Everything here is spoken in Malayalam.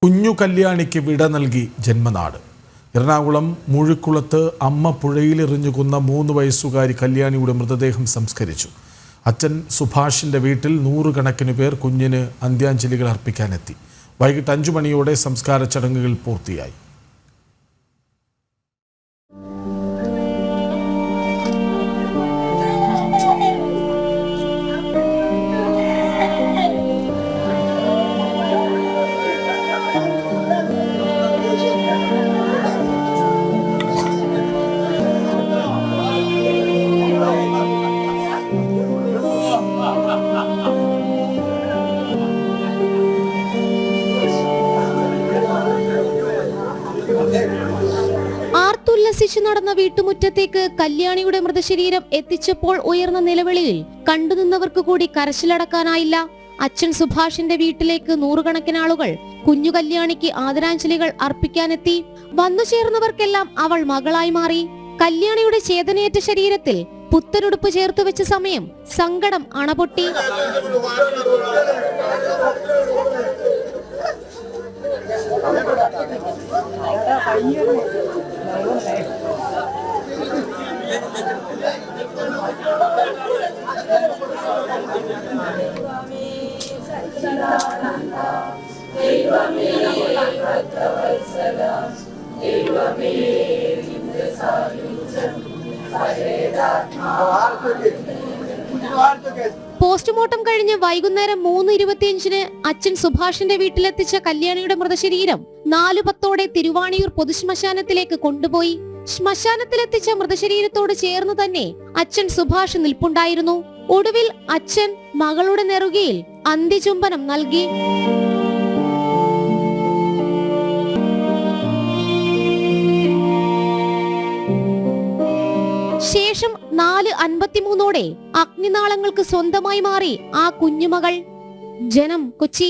കുഞ്ഞു കല്യാണിക്ക് വിട നൽകി ജന്മനാട്. എറണാകുളം മുഴുക്കുളത്ത് അമ്മ പുഴയിലെറിഞ്ഞു കൊന്ന 3 വയസ്സുകാരി കല്യാണിയുടെ മൃതദേഹം സംസ്കരിച്ചു. അച്ഛൻ സുഭാഷിന്റെ വീട്ടിൽ 100 കണക്കിന് പേർ കുഞ്ഞിന് അന്ത്യാഞ്ജലികൾ അർപ്പിക്കാനെത്തി. വൈകിട്ട് 5 മണിയോടെ സംസ്കാര ചടങ്ങുകൾ പൂർത്തിയായി. ആർത്തുല്ലസിച്ചു നടന്ന വീട്ടുമുറ്റത്തേക്ക് കല്യാണിയുടെ മൃതശരീരം എത്തിച്ചപ്പോൾ ഉയർന്ന നിലവിളിയിൽ കണ്ടുനിന്നവർക്ക് കൂടി കരച്ചിലടക്കാനായില്ല. അച്ഛൻ സുഭാഷിന്റെ വീട്ടിലേക്ക് 100 കണക്കിന് ആളുകൾ കുഞ്ഞു കല്യാണിക്ക് ആദരാഞ്ജലികൾ അർപ്പിക്കാനെത്തി. വന്നു ചേർന്നവർക്കെല്ലാം അവൾ മകളായി മാറി. കല്യാണിയുടെ ചേതനയേറ്റ ശരീരത്തിൽ പുത്തനുടുപ്പ് ചേർത്ത് വെച്ച സമയം സങ്കടം അണപൊട്ടി. പോസ്റ്റ്മോർട്ടം കഴിഞ്ഞ് വൈകുന്നേരം 3:25 അച്ഛൻ സുഭാഷിന്റെ വീട്ടിലെത്തിച്ച കല്യാണിയുടെ മൃതശരീരം 4:10 തിരുവാണിയൂർ പൊതുശ്മശാനത്തിലേക്ക് കൊണ്ടുപോയി. ശ്മശാനത്തിലെത്തിച്ച മൃതശരീരത്തോട് ചേർന്ന് തന്നെ അച്ഛൻ സുഭാഷ് നിൽപ്പുണ്ടായിരുന്നു. ഒടുവിൽ അച്ഛൻ മകളുടെ നെറുകയിൽ അന്ത്യചുംബനം നൽകി. ശേഷം 4:53 അഗ്നിനാളങ്ങൾക്ക് സ്വന്തമായി മാറി ആ കുഞ്ഞുമകൾ. ജനം, കൊച്ചി.